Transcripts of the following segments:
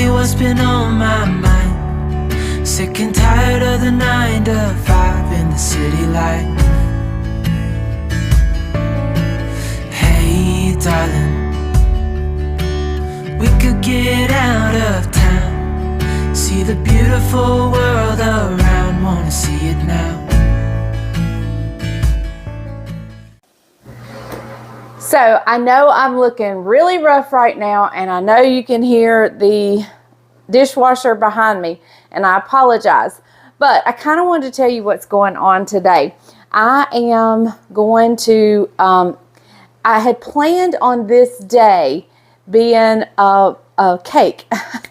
you what's been on my mind. Sick and tired of the 9 to 5 in the city life. Hey darling, we could get out of town, see the beautiful world around, wanna see it now. So I know I'm looking really rough right now, and I know you can hear the dishwasher behind me, and I apologize, but I kind of wanted to tell you what's going on today. I am going to, I had planned on this day being a cake,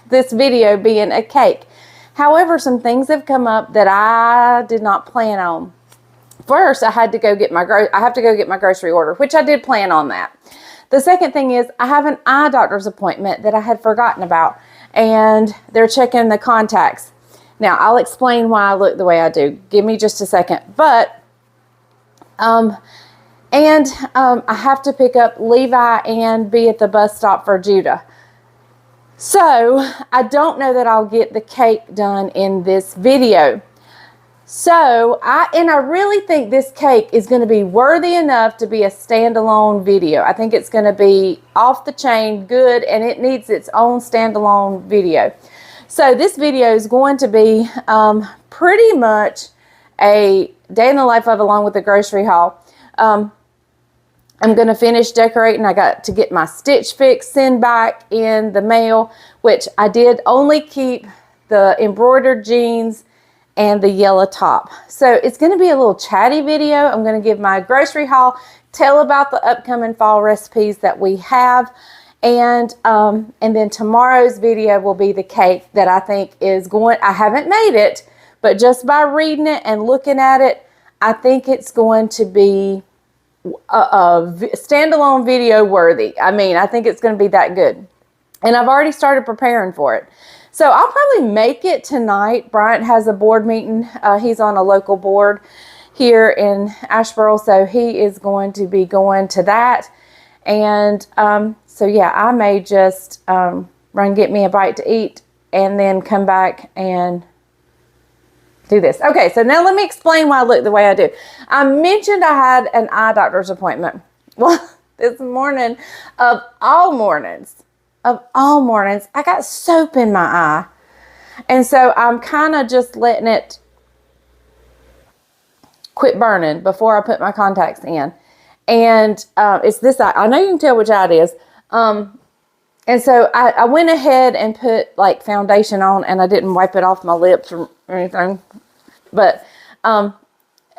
this video being a cake. However, some things have come up that I did not plan on. First, I have to go get my grocery order, which I did plan on that. The second thing is I have an eye doctor's appointment that I had forgotten about, and they're checking the contacts. Now, I'll explain why I look the way I do. Give me just a second. But, I have to pick up Levi and be at the bus stop for Judah. So, I don't know that I'll get the cake done in this video. So, I really think this cake is going to be worthy enough to be a standalone video. I think it's going to be off the chain, good, and it needs its own standalone video. So, this video is going to be pretty much a day in the life of, along with the grocery haul. I'm going to finish decorating. I got to get my Stitch Fix send back in the mail, which I did only keep the embroidered jeans and the yellow top. So it's going to be a little chatty video. I'm going to give my grocery haul, tell about the upcoming fall recipes that we have, and then tomorrow's video will be the cake that I think is going, I haven't made it, but just by reading it and looking at it, I think it's going to be a standalone video worthy. I mean, I think it's going to be that good. And I've already started preparing for it. So I'll probably make it tonight. Bryant has a board meeting. He's on a local board here in Asheboro, so he is going to be going to that. And so yeah, I may just run get me a bite to eat and then come back and do this. Okay, so now let me explain why I look the way I do. I mentioned I had an eye doctor's appointment. Well, this morning, of all mornings, I got soap in my eye. And so I'm kind of just letting it quit burning before I put my contacts in. And it's this eye. I know you can tell which eye it is. And so I went ahead and put like foundation on, and I didn't wipe it off my lips or anything. But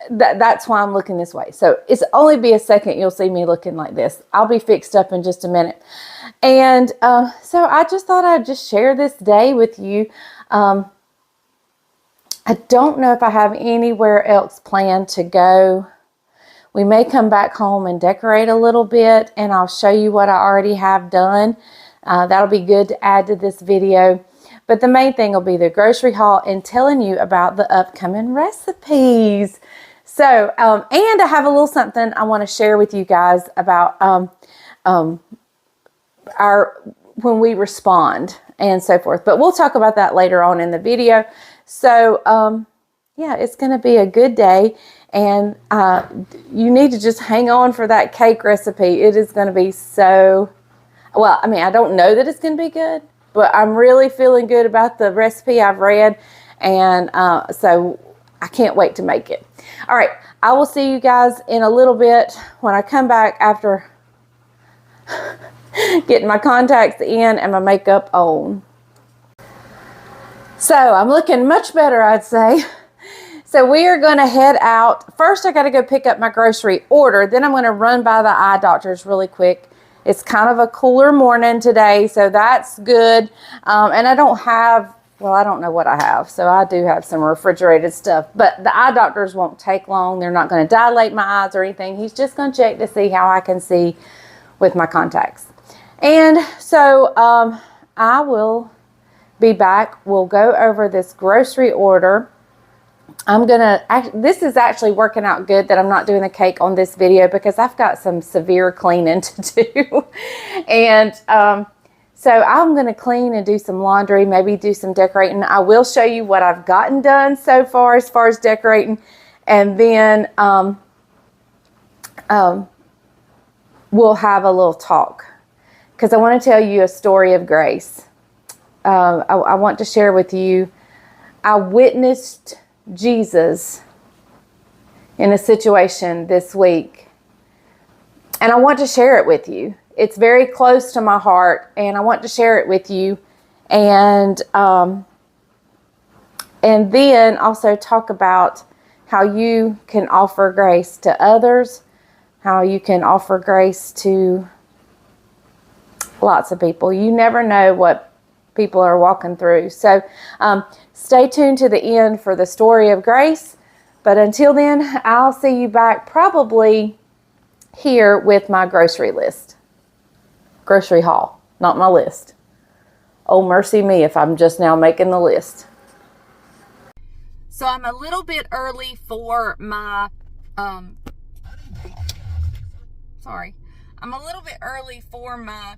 that's why I'm looking this way. So it's only be a second you'll see me looking like this. I'll be fixed up in just a minute. And so I just thought I'd just share this day with you. I don't know if I have anywhere else planned to go. We may come back home and decorate a little bit, and I'll show you what I already have done. That'll be good to add to this video. But the main thing will be the grocery haul and telling you about the upcoming recipes. So, and I have a little something I want to share with you guys about when we respond and so forth. But we'll talk about that later on in the video. So, yeah, it's going to be a good day. And you need to just hang on for that cake recipe. It is going to be so, well, I mean, I don't know that it's going to be good, but I'm really feeling good about the recipe I've read. And so I can't wait to make it. All right, I will see you guys in a little bit when I come back after getting my contacts in and my makeup on. So I'm looking much better, I'd say. So we are going to head out. First, I got to go pick up my grocery order. Then I'm going to run by the eye doctor's really quick. It's kind of a cooler morning today, so that's good. And I don't have, well, I don't know what I have. So I do have some refrigerated stuff. But the eye doctors won't take long. They're not going to dilate my eyes or anything. He's just going to check to see how I can see with my contacts. And so I will be back. We'll go over this grocery order. This is actually working out good that I'm not doing the cake on this video because I've got some severe cleaning to do. And So I'm going to clean and do some laundry, maybe do some decorating. I will show you what I've gotten done so far as decorating. And then we'll have a little talk, because I want to tell you a story of grace. I want to share with you, I witnessed Jesus in a situation this week, and I want to share it with you. It's very close to my heart, and I want to share it with you, and then also talk about how you can offer grace to others, how you can offer grace to lots of people. You never know what people are walking through. So stay tuned to the end for the story of grace. But until then, I'll see you back probably here with my grocery list. Grocery haul, not my list. Oh, mercy me if I'm just now making the list. So I'm a little bit early for my, I'm a little bit early for my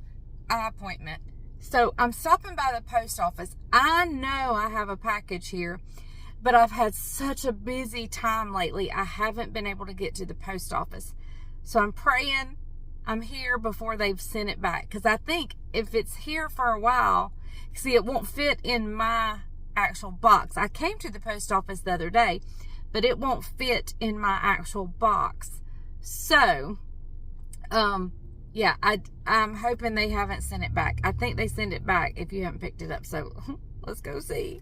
eye appointment. So I'm stopping by the post office. I know I have a package here, but I've had such a busy time lately. I haven't been able to get to the post office. So I'm praying I'm here before they've sent it back. Because I think if it's here for a while, see, it won't fit in my actual box. I came to the post office the other day, but it won't fit in my actual box. So, yeah, I'm hoping they haven't sent it back. I think they send it back if you haven't picked it up. So let's go see.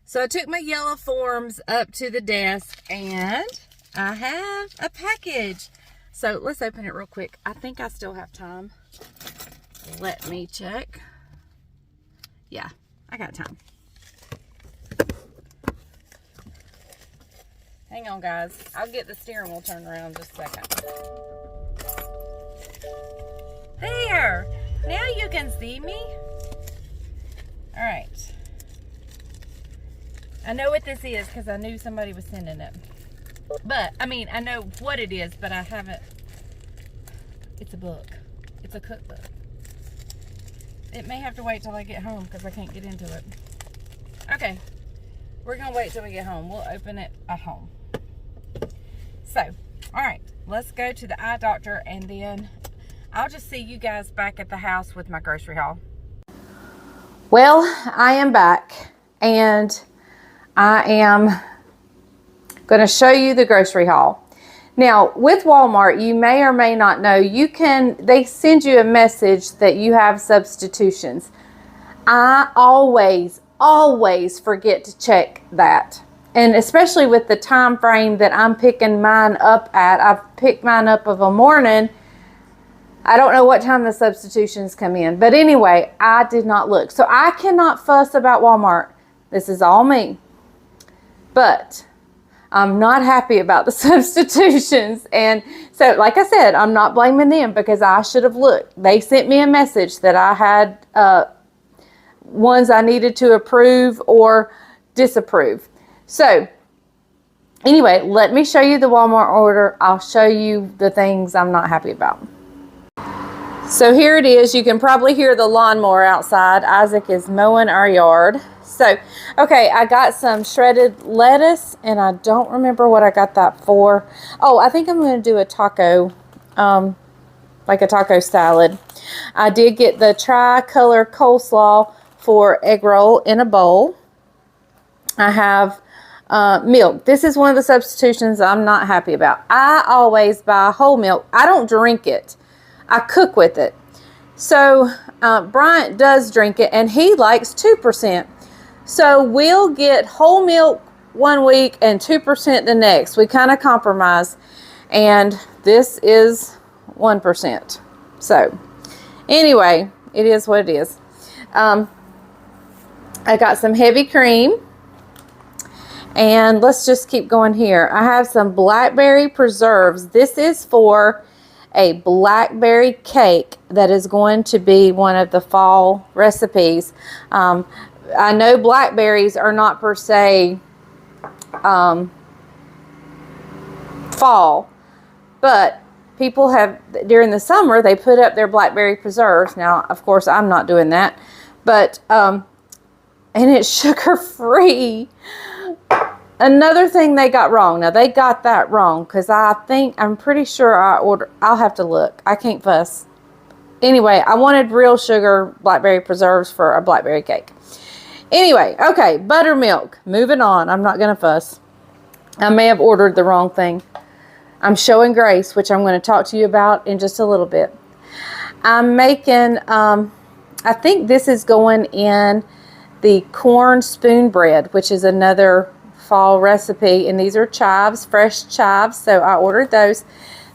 So I took my yellow forms up to the desk, and I have a package. So let's open it real quick. I think I still have time. Let me check. Yeah, I got time. Hang on, guys. I'll get the steering wheel turned around in just a second. There! Now you can see me. All right. I know what this is because I knew somebody was sending it. But, I mean, I know what it is, but I haven't. It's a book. It's a cookbook. It may have to wait till I get home because I can't get into it. Okay. We're going to wait till we get home. We'll open it at home. So, alright. Let's go to the eye doctor, and then I'll just see you guys back at the house with my grocery haul. Well, I am back, and I am going to show you the grocery haul. Now, with Walmart, you may or may not know, they send you a message that you have substitutions. I always forget to check that. And especially with the time frame that I'm picking mine up at. I've picked mine up of a morning. I don't know what time the substitutions come in. But anyway, I did not look. So I cannot fuss about Walmart. This is all me. But I'm not happy about the substitutions. And so, like I said, I'm not blaming them because I should have looked. They sent me a message that I had ones I needed to approve or disapprove. So, anyway, let me show you the Walmart order. I'll show you the things I'm not happy about. So here it is. You can probably hear the lawnmower outside. Isaac is mowing our yard. So, okay, I got some shredded lettuce, and I don't remember what I got that for. Oh, I think I'm going to do a taco, like a taco salad. I did get the tri-color coleslaw for egg roll in a bowl. I have milk. This is one of the substitutions I'm not happy about. I always buy whole milk. I don't drink it. I cook with it. So, Bryant does drink it, and he likes 2%. So we'll get whole milk one week and 2% the next. We kind of compromise. And this is 1%. So anyway, it is what it is. I got some heavy cream. And let's just keep going here. I have some blackberry preserves. This is for a blackberry cake that is going to be one of the fall recipes. I know blackberries are not per se fall, but people have, during the summer, they put up their blackberry preserves. Now, of course, I'm not doing that, but, and it's sugar free. Another thing they got wrong. Now, they got that wrong because I'm pretty sure I'll have to look. I can't fuss. Anyway, I wanted real sugar blackberry preserves for a blackberry cake. Anyway, okay, buttermilk. Moving on. I'm not going to fuss. I may have ordered the wrong thing. I'm showing grace, which I'm going to talk to you about in just a little bit. I'm making, I think this is going in the corn spoon bread, which is another fall recipe, and these are chives, fresh chives, so I ordered those.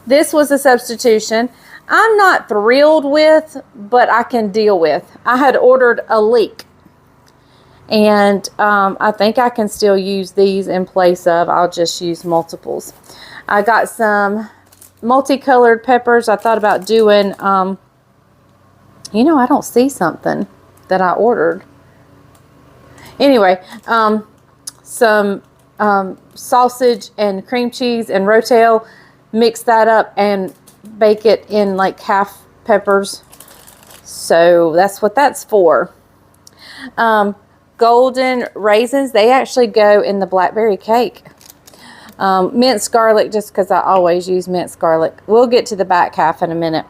This was a substitution I'm not thrilled with, but I can deal with. I had ordered a leek, and I think I can still use these in place of, I'll just use multiples. I got some multicolored peppers. I thought about doing, you know, I don't see something that I ordered. Anyway, some sausage and cream cheese and rotel, mix that up and bake it in like half peppers. So that's what that's for. Golden raisins, they actually go in the blackberry cake. Minced garlic, just because I always use minced garlic. We'll get to the back half in a minute.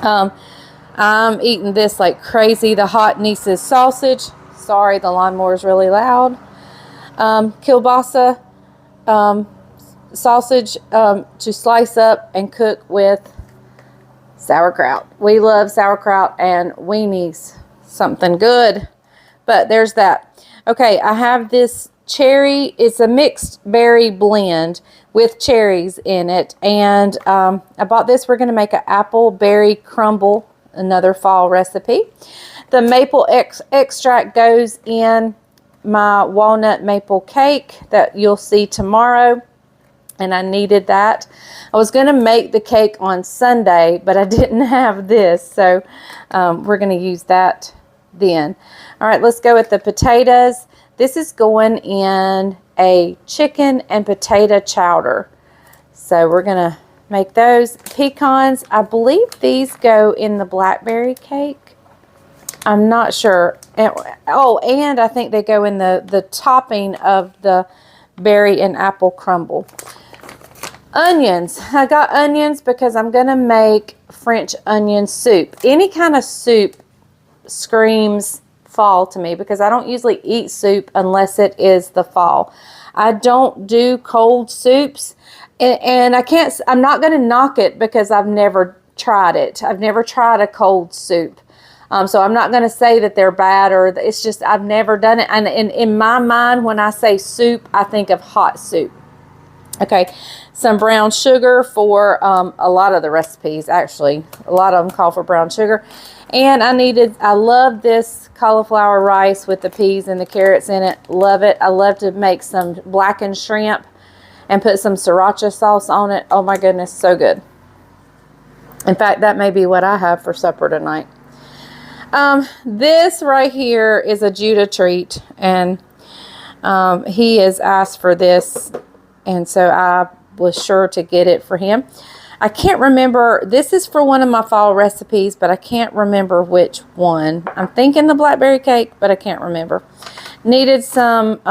I'm eating this like crazy, the hot Nice's sausage. Sorry, the lawnmower is really loud. Kielbasa sausage to slice up and cook with sauerkraut. We love sauerkraut and weenies. Something good. But there's that. Okay, I have this cherry. It's a mixed berry blend with cherries in it. And I bought this. We're going to make an apple berry crumble, another fall recipe. The maple extract goes in my walnut maple cake that you'll see tomorrow, and I needed that. I was going to make the cake on Sunday, but I didn't have this, so we're going to use that then. All right, let's go with the potatoes. This is going in a chicken and potato chowder, so we're going to make those. Pecans, I believe these go in the blackberry cake. I'm not sure. And I think they go in the topping of the berry and apple crumble. Onions. I got onions because I'm going to make French onion soup. Any kind of soup screams fall to me because I don't usually eat soup unless it is the fall. I don't do cold soups, and I'm not going to knock it because I've never tried it. I've never tried a cold soup. So I'm not going to say that they're bad, or it's just I've never done it. And in my mind, when I say soup, I think of hot soup. Okay, some brown sugar for a lot of the recipes, actually. A lot of them call for brown sugar. And I love this cauliflower rice with the peas and the carrots in it. Love it. I love to make some blackened shrimp and put some sriracha sauce on it. Oh my goodness, so good. In fact, that may be what I have for supper tonight. This right here is a Judah treat, and he has asked for this, and so I was sure to get it for him. I can't remember, this is for one of my fall recipes, but I can't remember which one. I'm thinking the blackberry cake, but I can't remember. Needed some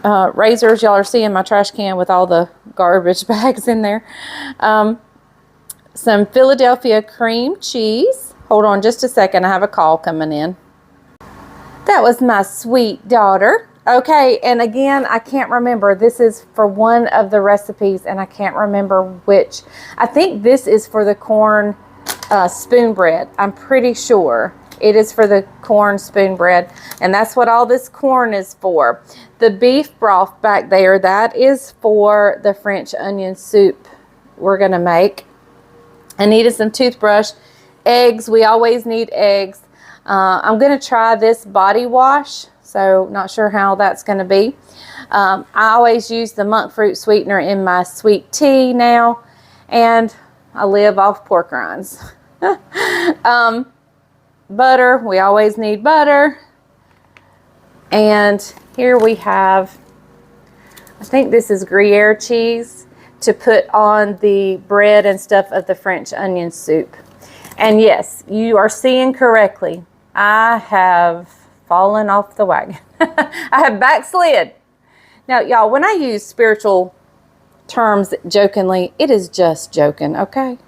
razors. Y'all are seeing my trash can with all the garbage bags in there. Some Philadelphia cream cheese. Hold on just a second. I have a call coming in. That was my sweet daughter. Okay, and again, I can't remember. This is for one of the recipes, and I can't remember which. I think this is for the corn spoon bread. I'm pretty sure it is for the corn spoon bread, and that's what all this corn is for. The beef broth back there, that is for the French onion soup we're going to make. I needed some toothbrush. Eggs, we always need eggs. I'm going to try this body wash, so not sure how that's going to be. I always use the monk fruit sweetener in my sweet tea now, And I live off pork rinds. Butter, we always need butter. And here we have, I think this is Gruyere cheese to put on the bread and stuff of the French onion soup. And yes, you are seeing correctly. I have fallen off the wagon. I have backslid. Now, y'all, when I use spiritual terms jokingly, it is just joking, okay?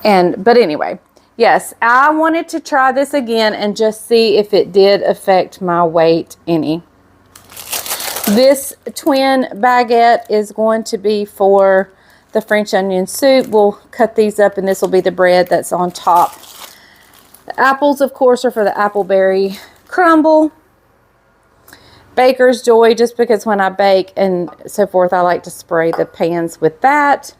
But anyway, yes, I wanted to try this again and just see if it did affect my weight any. This twin baguette is going to be for the French onion soup. We'll cut these up and this will be the bread that's on top. The apples, of course, are for the appleberry crumble. Baker's Joy, just because when I bake and so forth, I like to spray the pans with that.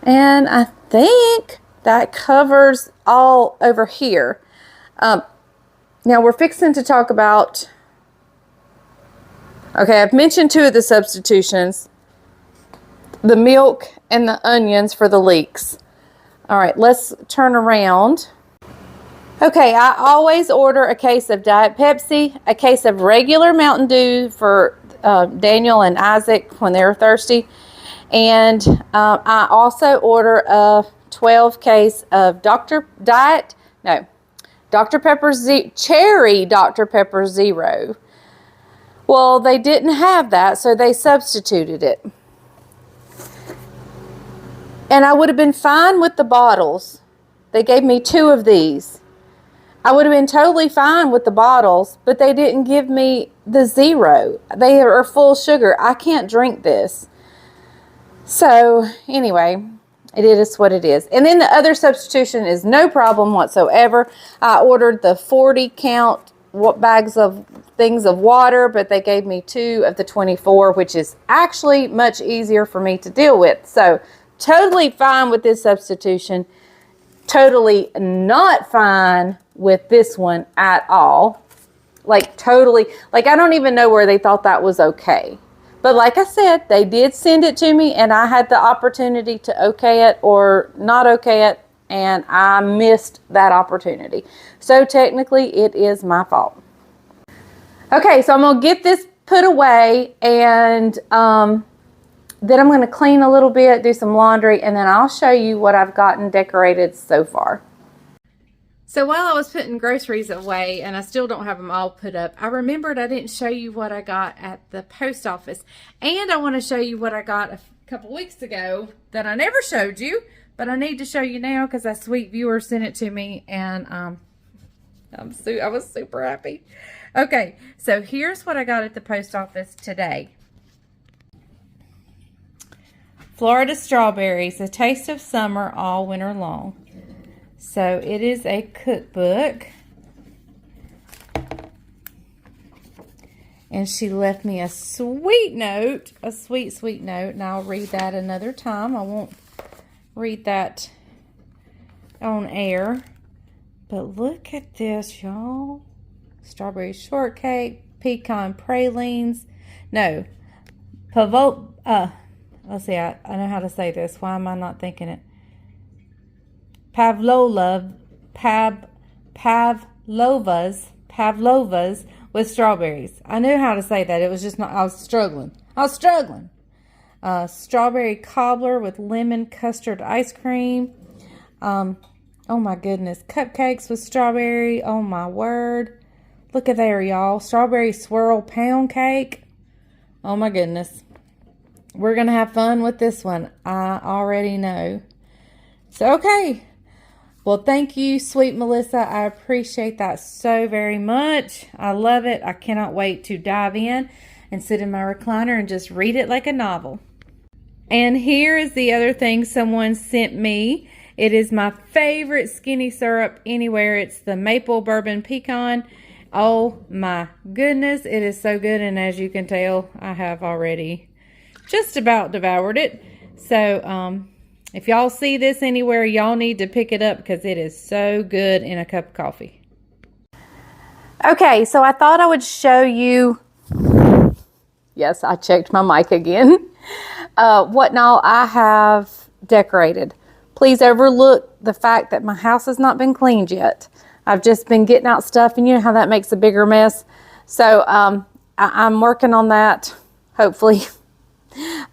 And I think that covers all over here. Now we're fixing to talk about, okay, I've mentioned two of the substitutions, the milk and the onions for the leeks. All right, let's turn around. Okay, I always order a case of Diet Pepsi, a case of regular Mountain Dew for Daniel and Isaac when they're thirsty. And I also order a 12 case of Dr. Pepper Cherry Dr. Pepper Zero. Well, they didn't have that, so they substituted it. And I would have been fine with the bottles. They gave me 2 of these. I would have been totally fine with the bottles, but they didn't give me the zero. They are full sugar. I can't drink this. So anyway, it is what it is. And then the other substitution is no problem whatsoever. I ordered the 40 count bags of things of water, but they gave me 2 of the 24, which is actually much easier for me to deal with. So totally fine with this substitution. Totally not fine with this one at all. Like totally, like I don't even know where they thought that was okay. But like I said, they did send it to me and I had the opportunity to okay it or not okay it, and I missed that opportunity. So technically it is my fault. Okay, so I'm going to get this put away and then I'm going to clean a little bit, do some laundry, and then I'll show you what I've gotten decorated so far. So while I was putting groceries away, and I still don't have them all put up, I remembered I didn't show you what I got at the post office. And I want to show you what I got a couple weeks ago that I never showed you, but I need to show you now because that sweet viewer sent it to me, and I was super happy. Okay, so here's what I got at the post office today. Florida strawberries, a taste of summer all winter long. So it is a cookbook. And she left me a sweet note, a sweet, sweet note. And I'll read that another time. I won't read that on air. But look at this, y'all. Strawberry shortcake, pecan pralines. No, let's see, I know how to say this. Why am I not thinking it? Pavlovas with strawberries. I knew how to say that. It was just not, I was struggling. Strawberry cobbler with lemon custard ice cream. Oh my goodness. Cupcakes with strawberry. Oh my word. Look at there, y'all. Strawberry swirl pound cake. Oh my goodness. We're going to have fun with this one. I already know. So, okay. Well, thank you, sweet Melissa. I appreciate that so very much. I love it. I cannot wait to dive in and sit in my recliner and just read it like a novel. And here is the other thing someone sent me. It is my favorite skinny syrup anywhere. It's the maple bourbon pecan. Oh my goodness. It is so good. And as you can tell, I have already just about devoured it. So, if y'all see this anywhere, y'all need to pick it up because it is so good in a cup of coffee. Okay, so I thought I would show you. Yes, I checked my mic again. what and all I have decorated. Please overlook the fact that my house has not been cleaned yet. I've just been getting out stuff, and you know how that makes a bigger mess. So I'm working on that, hopefully.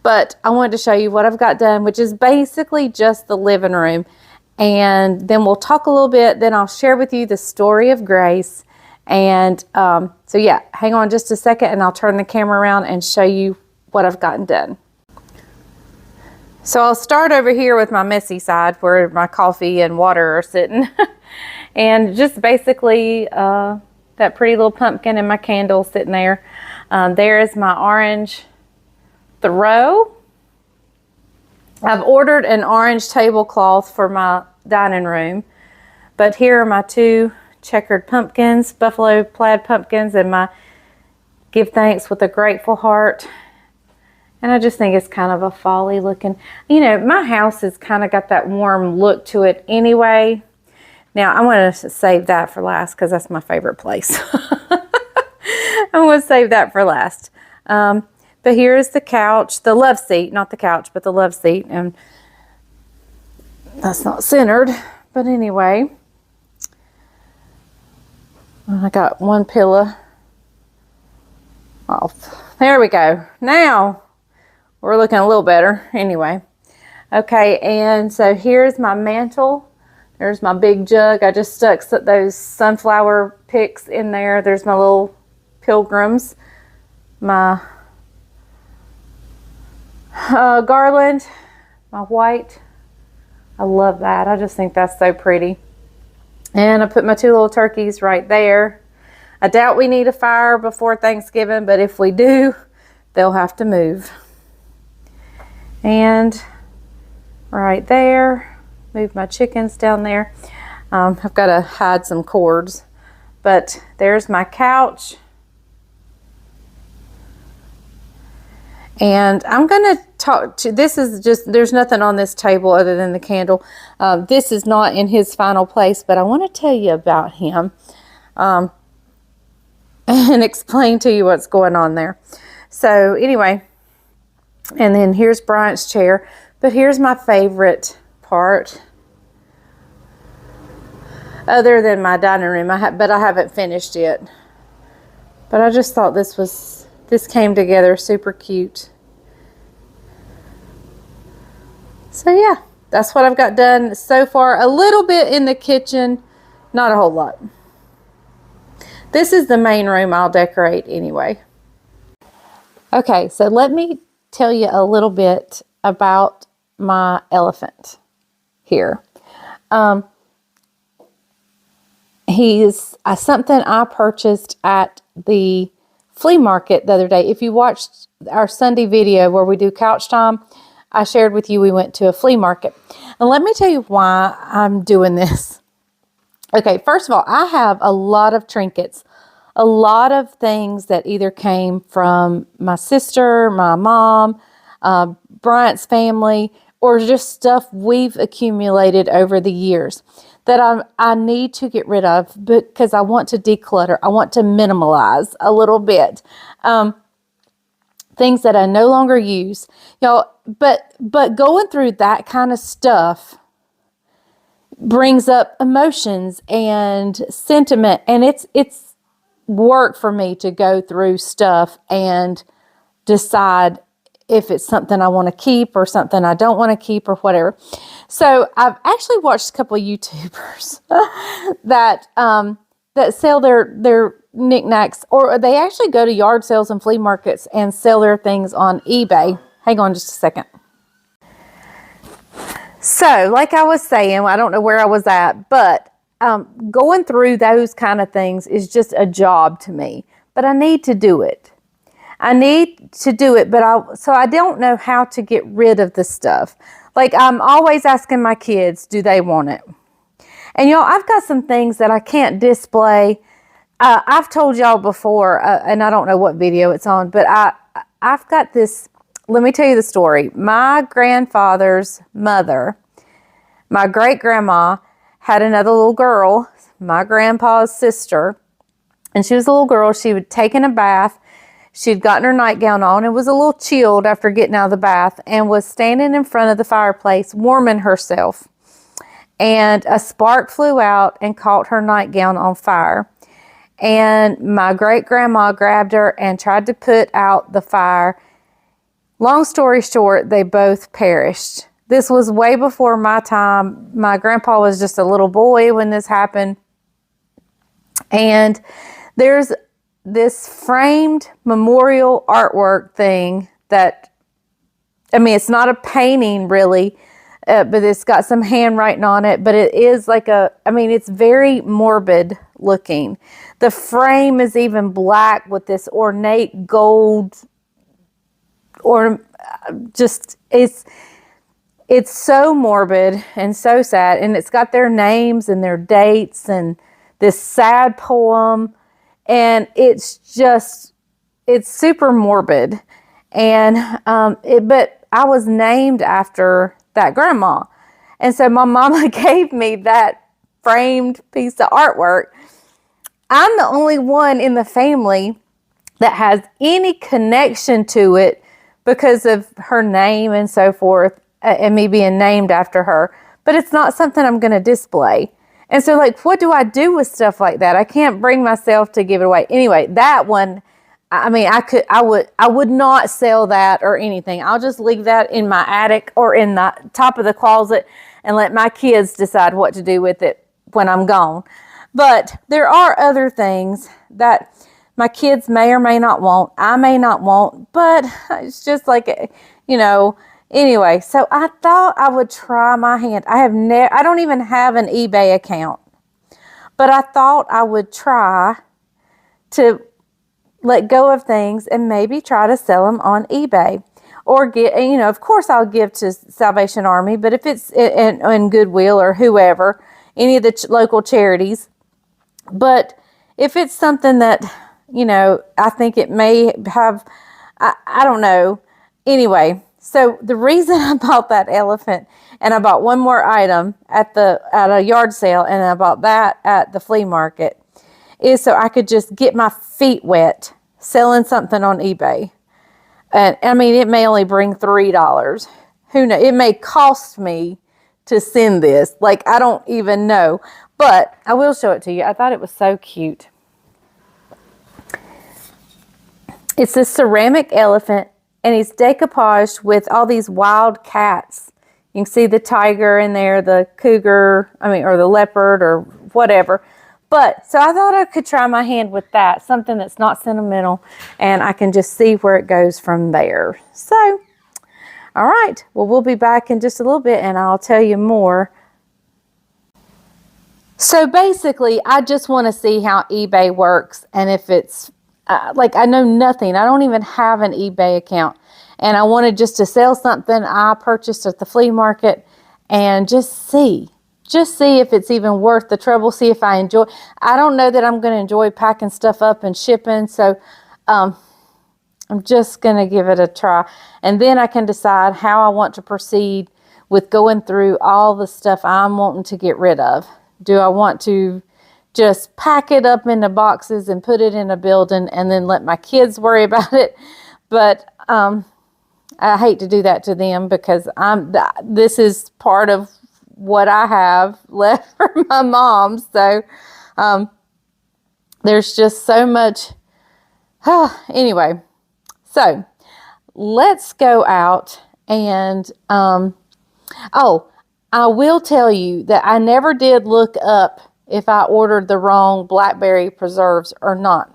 But I wanted to show you what I've got done, which is basically just the living room. And then we'll talk a little bit. Then I'll share with you the story of Grace. And so yeah, hang on just a second and I'll turn the camera around and show you what I've gotten done. So I'll start over here with my messy side where my coffee and water are sitting. And just basically that pretty little pumpkin and my candle sitting there. There is my orange throw. I've ordered an orange tablecloth for my dining room. But here are my two checkered pumpkins, buffalo plaid pumpkins, and my give thanks with a grateful heart. And I just think it's kind of a fall-y looking. You know, my house has kind of got that warm look to it anyway. Now, I'm going to save that for last because that's my favorite place. I'm going to save that for last. But here is the couch, the love seat, not the couch, but the love seat. And that's not centered. But anyway, I got one pillow off. There we go. Now, we're looking a little better anyway. Okay, and so here's my mantle. There's my big jug. I just stuck those sunflower picks in there. There's my little pilgrims. My garland, my white. I love that. I just think that's so pretty. And I put my two little turkeys right there. I doubt we need a fire before Thanksgiving, but if we do, they'll have to move. And right there, move my chickens down there. I've got to hide some cords, but there's my couch. And I'm going to talk to, this is just, there's nothing on this table other than the candle. This is not in his final place, but I want to tell you about him and explain to you what's going on there. So anyway, and then here's Bryant's chair. But here's my favorite part. Other than my dining room, but I haven't finished yet. But I just thought this came together super cute. So yeah, that's what I've got done so far. A little bit in the kitchen, not a whole lot. This is the main room I'll decorate anyway. Okay, so let me tell you a little bit about my elephant here. He's something I purchased at the flea market the other day. If you watched our Sunday video where we do couch time, I shared with you we went to a flea market. And let me tell you why I'm doing this. Okay, first of all, I have a lot of trinkets. A lot of things that either came from my sister, my mom, Bryant's family, or just stuff we've accumulated over the years that I need to get rid of because I want to declutter. I want to minimalize a little bit. Things that I no longer use. Y'all, but going through that kind of stuff brings up emotions and sentiment, and it's work for me to go through stuff and decide if it's something I want to keep or something I don't want to keep or whatever. So I've actually watched a couple of YouTubers that sell their knickknacks, or they actually go to yard sales and flea markets and sell their things on eBay. Hang on just a second. So like I was saying, I don't know where I was at, but going through those kind of things is just a job to me, but I need to do it. I need to do it, so I don't know how to get rid of the stuff. Like I'm always asking my kids, do they want it? And y'all, I've got some things that I can't display. I've told y'all before, and I don't know what video it's on, but I've got this. Let me tell you the story. My grandfather's mother, my great-grandma, had another little girl, my grandpa's sister, and she was a little girl. She would take in a bath. She'd gotten her nightgown on and was a little chilled after getting out of the bath and was standing in front of the fireplace warming herself. And a spark flew out and caught her nightgown on fire. And my great-grandma grabbed her and tried to put out the fire. Long story short, they both perished. This was way before my time. My grandpa was just a little boy when this happened. And there's this framed memorial artwork thing that, I mean, it's not a painting really, but it's got some handwriting on it, but it is like it's very morbid looking. The frame is even black with this ornate gold, or just, it's so morbid and so sad. And it's got their names and their dates and this sad poem. And it's super morbid. And, but I was named after that grandma. And so my mama gave me that framed piece of artwork. I'm the only one in the family that has any connection to it because of her name and so forth, and me being named after her. But it's not something I'm going to display. And so, like, what do I do with stuff like that? I can't bring myself to give it away. Anyway, that one, I mean, I would not sell that or anything. I'll just leave that in my attic or in the top of the closet and let my kids decide what to do with it when I'm gone. But there are other things that my kids may or may not want. I may not want, but it's just like, anyway, so I thought I would try my hand. I don't even have an eBay account, but I thought I would try to let go of things and maybe try to sell them on eBay, or get, of course I'll give to Salvation Army, but if it's in Goodwill or whoever, any of the local charities. But if it's something that, I think it may have, I don't know. Anyway, so the reason I bought that elephant, and I bought one more item at a yard sale, and I bought that at the flea market, is so I could just get my feet wet selling something on eBay. And I mean, it may only bring $3. Who knows? It may cost me to send this. Like, I don't even know. But I will show it to you. I thought it was so cute. It's this ceramic elephant, and he's decoupaged with all these wild cats. You can see the tiger in there, the cougar, or the leopard or whatever. But, so I thought I could try my hand with that, something that's not sentimental, and I can just see where it goes from there. So, all right. Well, we'll be back in just a little bit, and I'll tell you more. So basically, I just want to see how eBay works, and if it's, I know nothing. I don't even have an eBay account, and I wanted just to sell something I purchased at the flea market and just see if it's even worth the trouble, see if I enjoy. I don't know that I'm going to enjoy packing stuff up and shipping, so I'm just going to give it a try. And then I can decide how I want to proceed with going through all the stuff I'm wanting to get rid of. Do I want to just pack it up into boxes and put it in a building and then let my kids worry about it? But I hate to do that to them, because this is part of what I have left for my mom. So there's just so much. Anyway, so let's go out and I will tell you that I never did look up if I ordered the wrong blackberry preserves or not.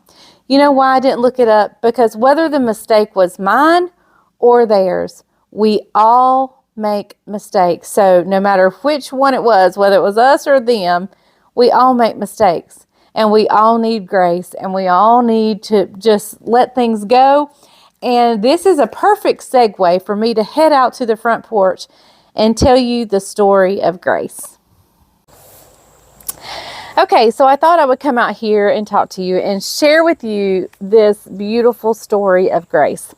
You know why I didn't look it up? Because whether the mistake was mine or theirs, we all make mistakes. So no matter which one it was, whether it was us or them, we all make mistakes, and we all need grace, and we all need to just let things go. And this is a perfect segue for me to head out to the front porch and tell you the story of Grace. Okay, so I thought I would come out here and talk to you and share with you this beautiful story of Grace.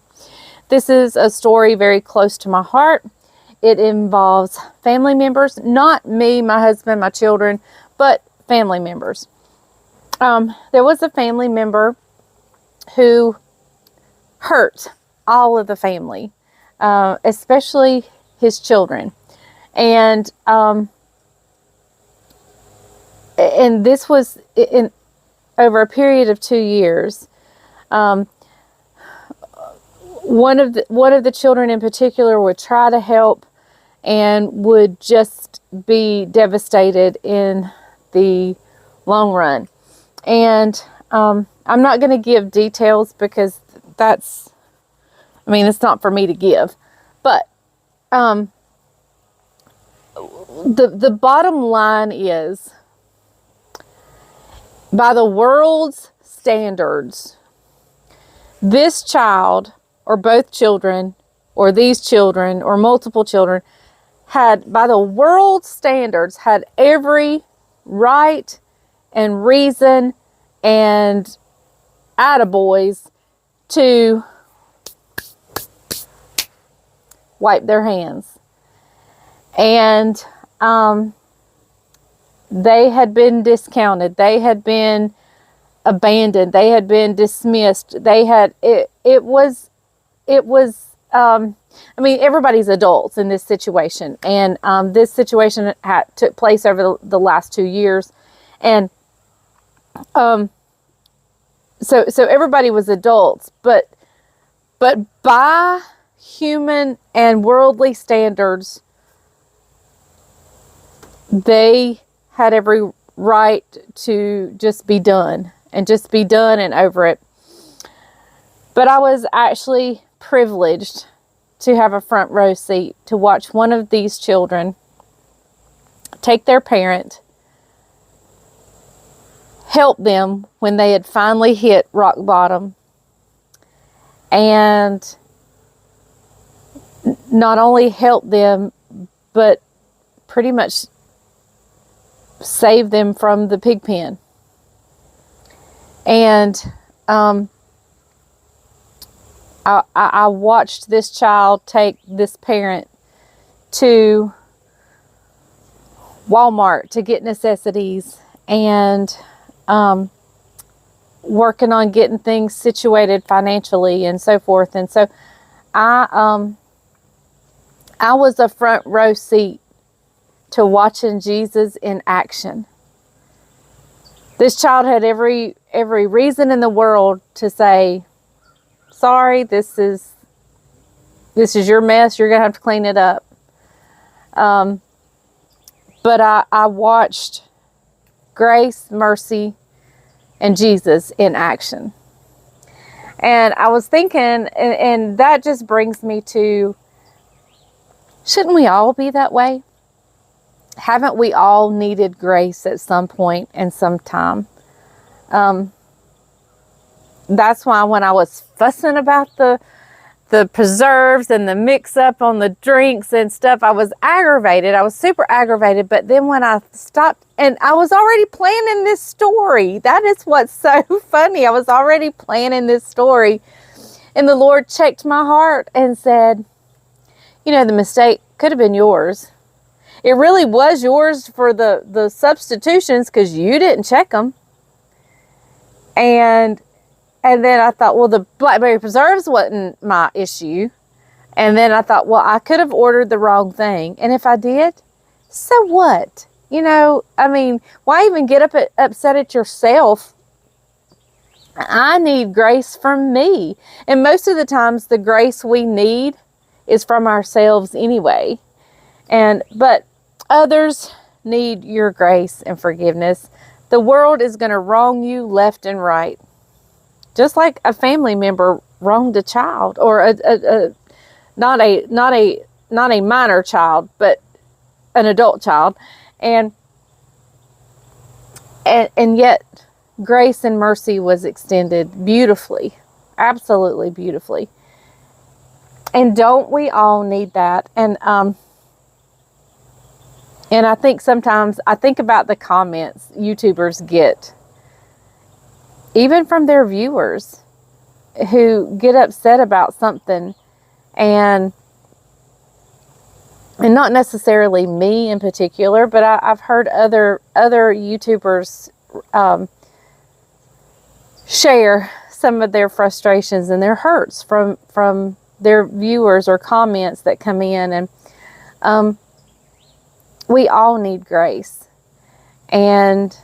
This is a story very close to my heart. It involves family members, not me, my husband, my children, but family members. There was a family member who hurt all of the family, especially his children. And this was in over a period of 2 years. One of the children in particular would try to help and would just be devastated in the long run. And I'm not going to give details because it's not for me to give. But the bottom line is, by the world's standards, this child, or both children, or these children, or multiple children, had, by the world's standards, had every right and reason and attaboys to wipe their hands. And they had been discounted. They had been abandoned. They had been dismissed. Everybody's adults in this situation. And this situation took place over the last 2 years. And so everybody was adults, but by human and worldly standards, they had every right to just be done and over it. But I was actually privileged to have a front row seat to watch one of these children take their parent, help them when they had finally hit rock bottom, and not only help them, but pretty much save them from the pig pen. And I watched this child take this parent to Walmart to get necessities and working on getting things situated financially and so forth. And so I was a front row seat to watching Jesus in action. This child had every reason in the world to say, sorry, this is your mess, you're going to have to clean it up. But I watched grace, mercy, and Jesus in action. And I was thinking, and that just brings me to, shouldn't we all be that way? Haven't we all needed grace at some point and some time? That's why when I was fussing about the preserves and the mix up on the drinks and stuff, I was aggravated. I was super aggravated. But then when I stopped, and I was already planning this story. That is what's so funny. I was already planning this story. And the Lord checked my heart and said, the mistake could have been yours. It really was yours for the substitutions because you didn't check them. And then I thought, well, the blackberry preserves wasn't my issue. And then I thought, well, I could have ordered the wrong thing. And if I did, so what? Why even get upset at yourself? I need grace from me. And most of the times the grace we need is from ourselves anyway. But others need your grace and forgiveness. The world is going to wrong you left and right. Just like a family member wronged a child, or not a minor child, but an adult child. And yet grace and mercy was extended beautifully, absolutely beautifully. And don't we all need that? And I think sometimes, I think about the comments YouTubers get, even from their viewers, who get upset about something, and not necessarily me in particular, but I've heard other YouTubers share some of their frustrations and their hurts from their viewers or comments that come in. And we all need grace. And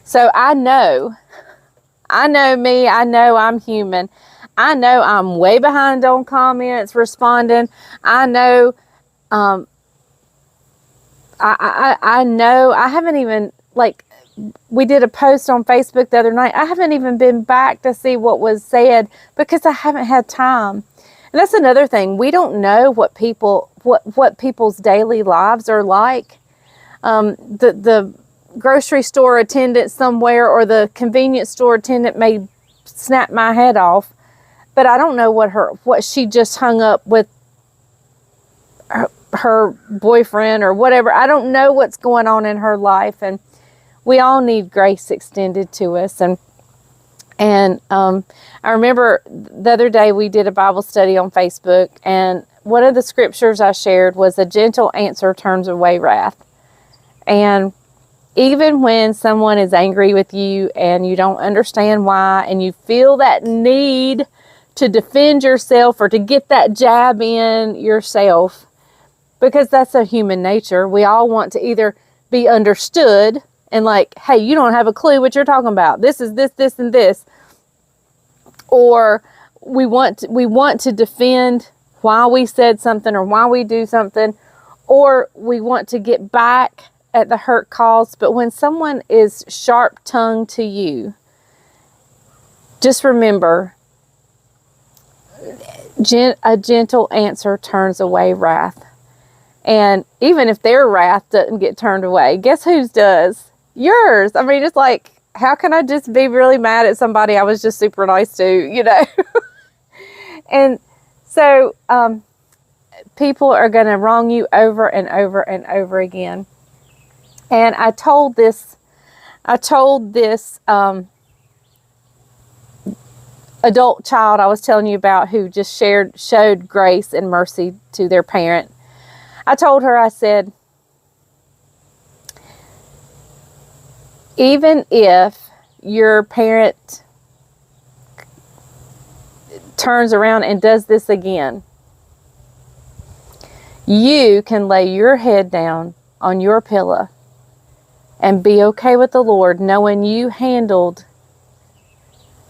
so I know me, I know I'm human. I know I'm way behind on comments, responding. I know, I know I haven't even, like, we did a post on Facebook the other night. I haven't even been back to see what was said because I haven't had time. And that's another thing. We don't know what people's daily lives are like. The grocery store attendant somewhere or the convenience store attendant may snap my head off, but I don't know what she just hung up with her boyfriend or whatever. I don't know what's going on in her life, and we all need grace extended to us. And I remember the other day we did a Bible study on Facebook, and one of the scriptures I shared was, a gentle answer turns away wrath. And even when someone is angry with you and you don't understand why, and you feel that need to defend yourself or to get that jab in yourself, because that's a human nature. We all want to either be understood and like, hey, you don't have a clue what you're talking about. This is this, this, and this. Or we want to defend why we said something or why we do something, or we want to get back at the hurt cause. But when someone is sharp-tongued to you, just remember, a gentle answer turns away wrath. And even if their wrath doesn't get turned away, guess whose does? Yours. I mean, it's like, how can I just be really mad at somebody I was just super nice to, And so people are going to wrong you over and over and over again. And I told this adult child I was telling you about, who just showed grace and mercy to their parent. I told her, I said, even if your parent turns around and does this again, you can lay your head down on your pillow and be okay with the Lord, knowing you handled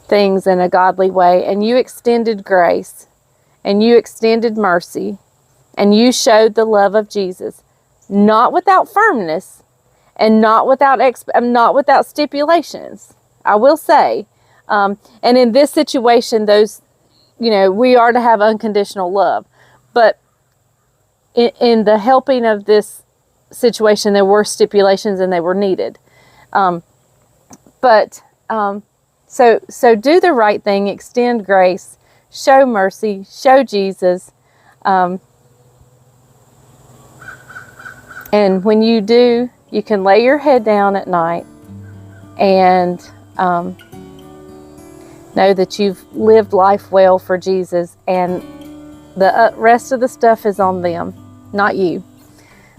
things in a godly way, and you extended grace, and you extended mercy, and you showed the love of Jesus, not without firmness, and not without stipulations. I will say, and in this situation, those, we are to have unconditional love, but in the helping of this situation, there were stipulations and they were needed. So do the right thing, extend grace, show mercy, show Jesus. And when you do, you can lay your head down at night and know that you've lived life well for Jesus, and the rest of the stuff is on them, not you.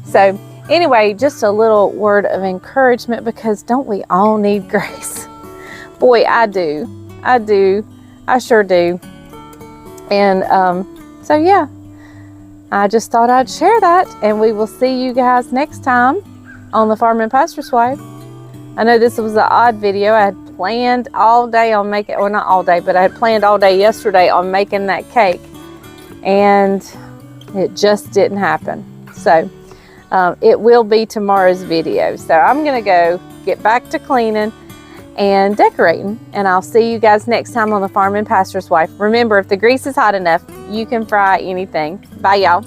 So anyway, just a little word of encouragement, because don't we all need grace? Boy, I do. I sure do. And so yeah, I just thought I'd share that, and we will see you guys next time on the Farm and Pastor's Wife. I know this was an odd video. I had planned all day on making, well, not all day, but I had planned all day yesterday on making that cake, and it just didn't happen. So it will be tomorrow's video. So I'm gonna go get back to cleaning and decorating, and I'll see you guys next time on the Farm and Pastor's Wife. Remember, if the grease is hot enough, you can fry anything. Bye, y'all.